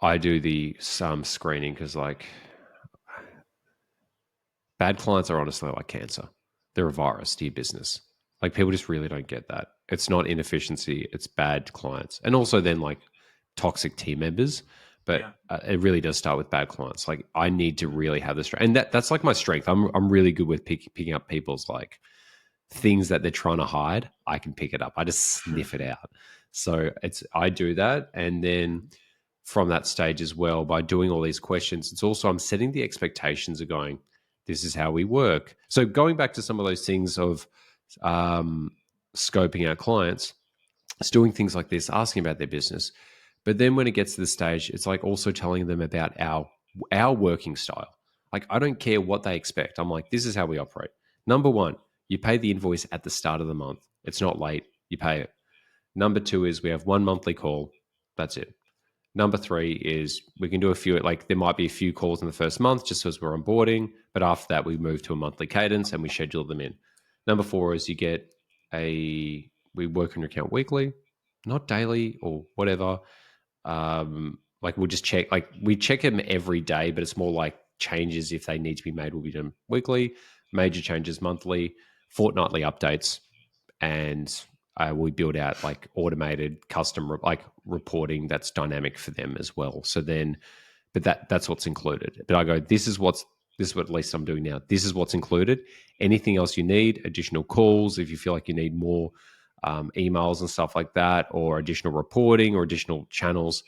I do some screening because like bad clients are honestly like cancer. They're a virus to your business. Like people just really don't get that. It's not inefficiency, it's bad clients. And also then like toxic team members. But it really does start with bad clients. Like I need to really have the strength. And that's like my strength. I'm really good with picking up people's like things that they're trying to hide. I can pick it up. I just sniff it out. So I do that. And then from that stage as well, by doing all these questions, it's also I'm setting the expectations of going, this is how we work. So going back to some of those things of scoping our clients, it's doing things like this, asking about their business. But then when it gets to the stage, it's like also telling them about our working style. Like I don't care what they expect. I'm like, this is how we operate. Number one, you pay the invoice at the start of the month. It's not late. You pay it. Number two is we have one monthly call. That's it. Number three is we can do a few, like there might be a few calls in the first month just as we're onboarding, but after that we move to a monthly cadence and we schedule them in. Number four is we work on your account weekly, not daily or whatever. Like we'll just check, like we check them every day, but it's more like changes if they need to be made will be done weekly, major changes monthly, fortnightly updates, and we build out like automated custom like reporting that's dynamic for them as well. So then, but that's what's included. But I go, this is what at least I'm doing now. This is what's included. Anything else you need, additional calls, if you feel like you need more emails and stuff like that, or additional reporting or additional channels,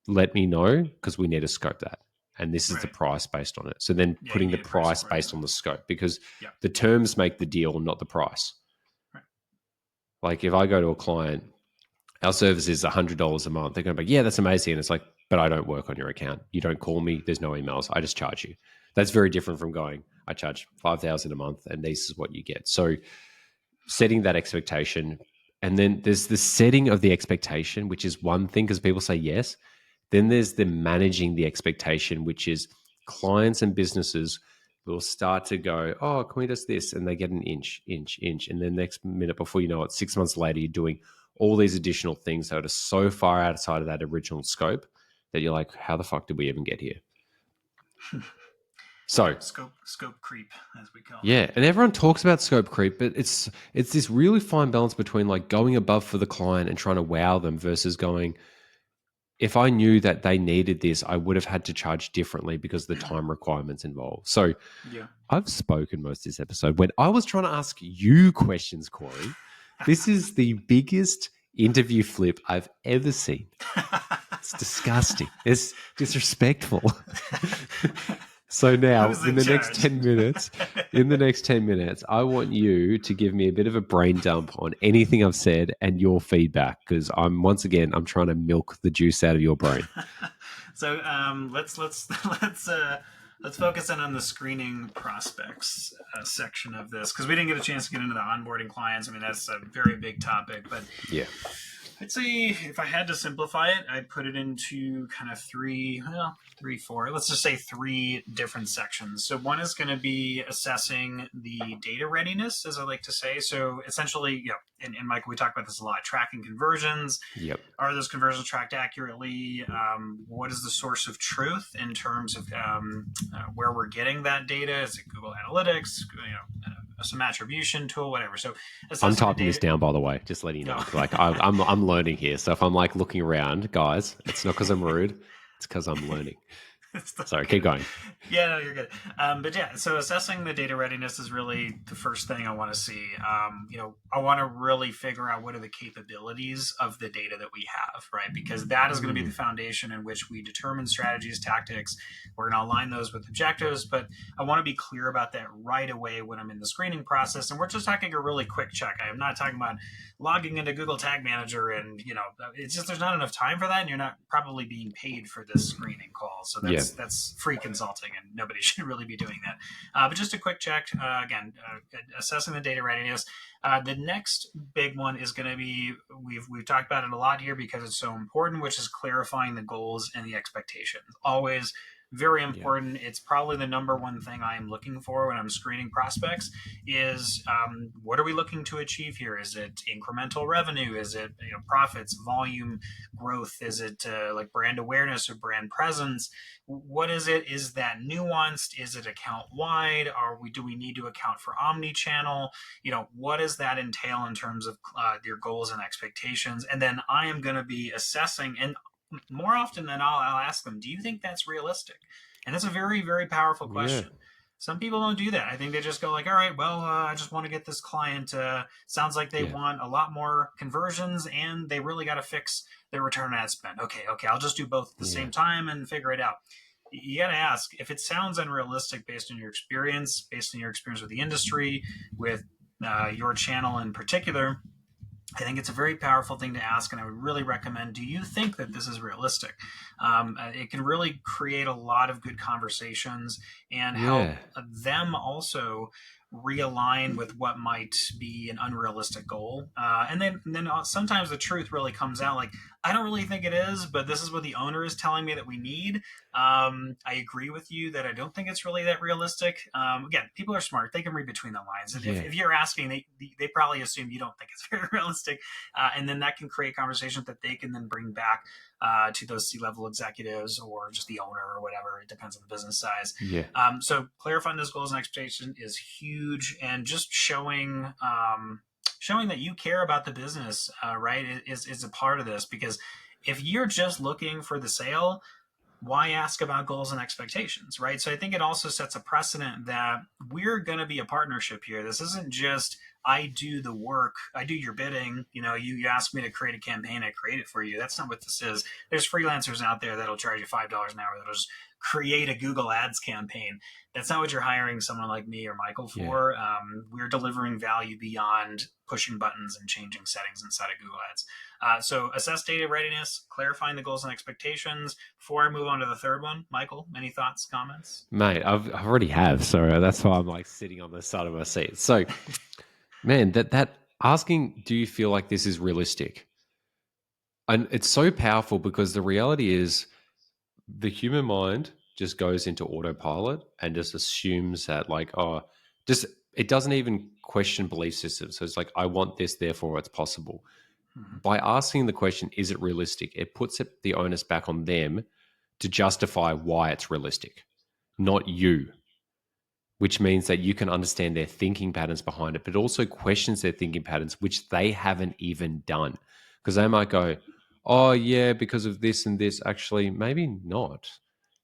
let me know because we need to scope that. And this is the price based on it. So then putting the price based on the scope because the terms make the deal, not the price. Like if I go to a client, our service is $100 a month. They're going to be, yeah, that's amazing. And it's like, but I don't work on your account. You don't call me. There's no emails. I just charge you. That's very different from going, I charge $5,000 a month and this is what you get. So setting that expectation. And then there's the setting of the expectation, which is one thing because people say yes. Then there's the managing the expectation, which is clients and businesses will start to go, oh, can we do this? And they get an inch. And then next minute, before you know it, 6 months later, you're doing all these additional things that are so far outside of that original scope that you're like, how the fuck did we even get here? So scope creep, as we call it. Yeah, and everyone talks about scope creep, but it's this really fine balance between like going above for the client and trying to wow them versus going, if I knew that they needed this, I would have had to charge differently because of the time requirements involved. So I've spoken most of this episode. When I was trying to ask you questions, Cory, this is the biggest interview flip I've ever seen. It's disgusting. It's disrespectful. So now, in the next 10 minutes, I want you to give me a bit of a brain dump on anything I've said and your feedback, because I'm trying to milk the juice out of your brain. So let's focus in on the screening prospects section of this, because we didn't get a chance to get into the onboarding clients. I mean, that's a very big topic, but yeah. I'd say if I had to simplify it, I'd put it into kind of four. Let's just say three different sections. So one is going to be assessing the data readiness, as I like to say. So essentially, and Michael, we talk about this a lot, tracking conversions. Yep. Are those conversions tracked accurately? What is the source of truth in terms of where we're getting that data? Is it Google Analytics, some attribution tool, whatever? So I'm typing this down, by the way, just letting you know. Like I'm learning here. So if I'm like looking around, guys, it's not because I'm rude. It's because I'm learning. Sorry, keep going. Yeah, no, you're good. But yeah, so assessing the data readiness is really the first thing I want to see. I want to really figure out what are the capabilities of the data that we have, right? Because that is going to be the foundation in which we determine strategies, tactics. We're going to align those with objectives, but I want to be clear about that right away when I'm in the screening process. And we're just talking a really quick check. I am not talking about logging into Google Tag Manager and, it's just there's not enough time for that, and you're not probably being paid for this screening call. So that's free consulting, and nobody should really be doing that. But just a quick check, again, assessing the data readiness. The next big one is going to be, we've talked about it a lot here because it's so important, which is clarifying the goals and the expectations. Always very Yeah. important. It's probably the number one thing I am looking for when I'm screening prospects is what are we looking to achieve here? Is it incremental revenue? Is it profits, volume, growth? Is it like brand awareness or brand presence? What is it? Is that nuanced? Is it account wide? Do we need to account for omni-channel? What does that entail in terms of your goals and expectations? And then I am going to be assessing, and more often than I'll ask them, do you think that's realistic? And that's a very, very powerful Yeah. question. Some people don't do that. I think they just go like, all right, well, I just want to get this client. Sounds like they Yeah. want a lot more conversions and they really got to fix their return on ad spend. Okay, I'll just do both at the Yeah. same time and figure it out. You got to ask if it sounds unrealistic based on your experience with the industry, with your channel in particular. I think it's a very powerful thing to ask, and I would really recommend, do you think that this is realistic? It can really create a lot of good conversations and help Yeah. them also realign with what might be an unrealistic goal. And then sometimes the truth really comes out like, I don't really think it is, but this is what the owner is telling me that we need. I agree with you that I don't think it's really that realistic. Again, people are smart; they can read between the lines. And Yeah. if you're asking, they probably assume you don't think it's very realistic, and then that can create conversations that they can then bring back to those C-level executives or just the owner or whatever. It depends on the business size. Yeah. So clarifying those goals and expectations is huge, and just showing that you care about the business, right, is a part of this. Because if you're just looking for the sale, why ask about goals and expectations, right? So I think it also sets a precedent that we're going to be a partnership here. This isn't just I do the work, I do your bidding. You ask me to create a campaign, I create it for you. That's not what this is. There's freelancers out there that'll charge you $5 an hour that'll just create a Google Ads campaign. That's not what you're hiring someone like me or Michael Yeah. for. We're delivering value beyond pushing buttons and changing settings inside of Google Ads. So assess data readiness, clarifying the goals and expectations. Before I move on to the third one, Michael, any thoughts, comments? Mate, I've already have, so that's why I'm like sitting on the side of my seat. So, man, that asking, do you feel like this is realistic? And it's so powerful because the reality is the human mind just goes into autopilot and just assumes that like, just it doesn't even question belief systems. So it's like, I want this, therefore it's possible. Mm-hmm. By asking the question, is it realistic? It puts the onus back on them to justify why it's realistic, not you, which means that you can understand their thinking patterns behind it, but also questions their thinking patterns, which they haven't even done. Because they might go, oh, yeah, because of this and this. Actually, maybe not.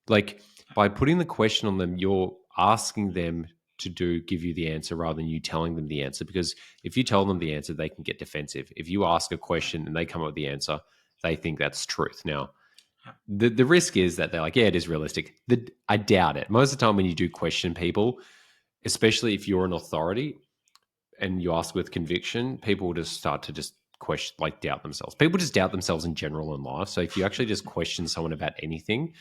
Like by putting the question on them, you're asking them to give you the answer rather than you telling them the answer. Because if you tell them the answer, they can get defensive. If you ask a question and they come up with the answer, they think that's truth. Now, the risk is that they're like, yeah, it is realistic. I doubt it. Most of the time when you do question people, especially if you're an authority and you ask with conviction, people will just start to just question, like doubt themselves. People just doubt themselves in general in life. So if you actually just question someone about anything,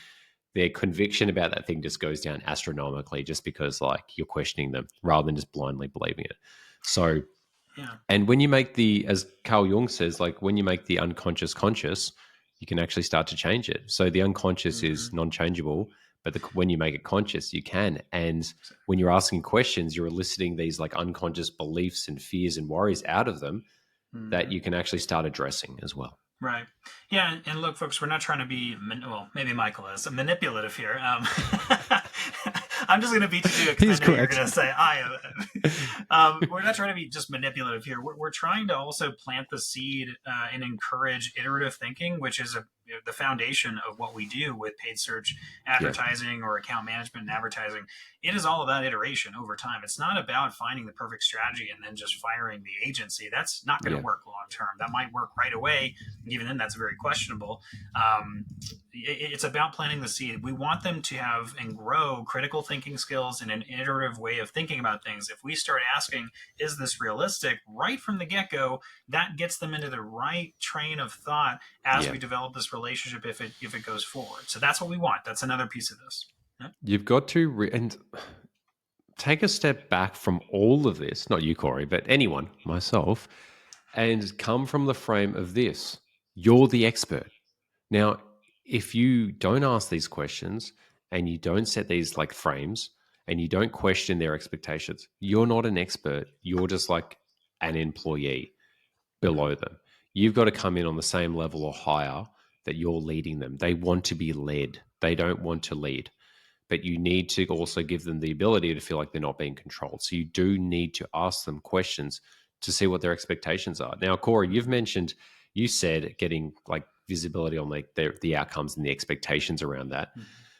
their conviction about that thing just goes down astronomically just because like you're questioning them rather than just blindly believing it. So, Yeah. and when you make as Carl Jung says, like when you make the unconscious conscious, you can actually start to change it. So the unconscious is non-changeable, but when you make it conscious, you can. And when you're asking questions, you're eliciting these like unconscious beliefs and fears and worries out of them that you can actually start addressing as well. Right. Yeah, and look, folks, we're not trying to be, well, maybe Michael is, manipulative here. I'm just going to beat you to it because I know you're going to say I am. We're not trying to be just manipulative here. We're trying to also plant the seed and encourage iterative thinking, which is the foundation of what we do with paid search advertising or account management and advertising. It is all about iteration over time. It's not about finding the perfect strategy and then just firing the agency. That's not going to work long term. That might work right away. Even then, that's very questionable. It's about planting the seed. We want them to have and grow critical thinking skills and an iterative way of thinking about things. If we start asking, is this realistic, right from the get-go, that gets them into the right train of thought as we develop this relationship if it goes forward. So that's what we want. That's another piece of this. You've got to and take a step back from all of this, not you, Cory, but anyone, myself, and come from the frame of this. You're the expert. Now, if you don't ask these questions and you don't set these like frames and you don't question their expectations, you're not an expert. You're just like an employee below them. You've got to come in on the same level or higher that you're leading them. They want to be led. They don't want to lead. But you need to also give them the ability to feel like they're not being controlled. So you do need to ask them questions to see what their expectations are. Now, Cory, you said getting like visibility on like the outcomes and the expectations around that.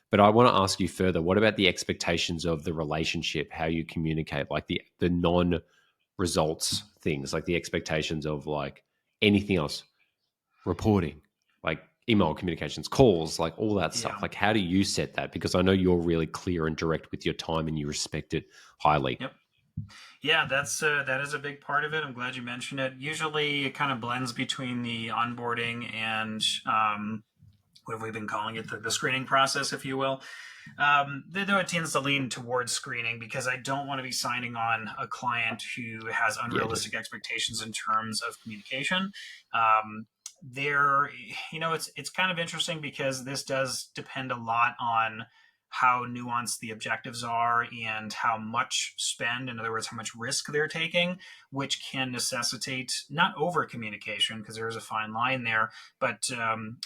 But I want to ask you further, what about the expectations of the relationship, how you communicate, like the non-results things, like the expectations of like anything else, reporting, like email communications, calls, like all that stuff. Yeah. Like how do you set that? Because I know you're really clear and direct with your time and you respect it highly. Yep. Yeah, that is a big part of it. I'm glad you mentioned it. Usually, it kind of blends between the onboarding and what have we been calling it, the screening process, if you will. Though it tends to lean towards screening because I don't want to be signing on a client who has unrealistic expectations in terms of communication. There, it's kind of interesting because this does depend a lot on how nuanced the objectives are and how much spend, in other words, how much risk they're taking, which can necessitate not over communication because there is a fine line there, but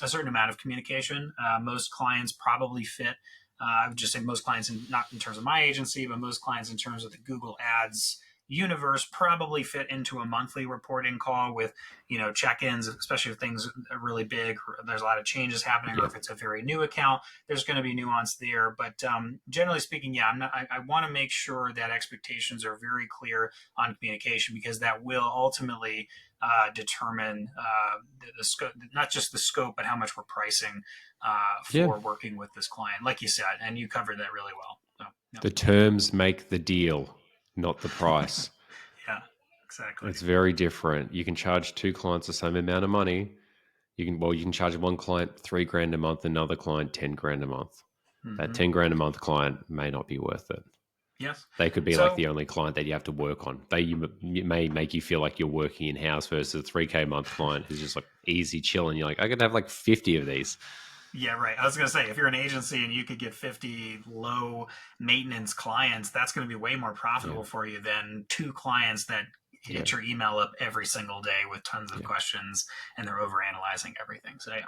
a certain amount of communication. Most clients probably fit. I would just say most clients, not in terms of my agency, but most clients in terms of the Google Ads universe probably fit into a monthly reporting call with, check-ins, especially if things are really big, or there's a lot of changes happening, or if it's a very new account, there's going to be nuance there. But generally speaking, yeah, I want to make sure that expectations are very clear on communication because that will ultimately determine the scope, not just the scope, but how much we're pricing for working with this client, like you said, and you covered that really well. So, yeah. The terms make the deal, not the price. Yeah, exactly. It's very different. You can charge two clients the same amount of money. You can charge one client $3,000 a month, another client 10 grand a month. That 10 grand a month client may not be worth it. Yes. They could be like So, the only client that you have to work on. You may make you feel like you're working in house versus a 3K a month client who's just like easy chilling. You're like, I could have like 50 of these. yeah, right. I was going to say, if you're an agency and you could get 50 low maintenance clients, that's going to be way more profitable for you than two clients that hit your email up every single day with tons of questions and they're over analyzing everything. So, yeah.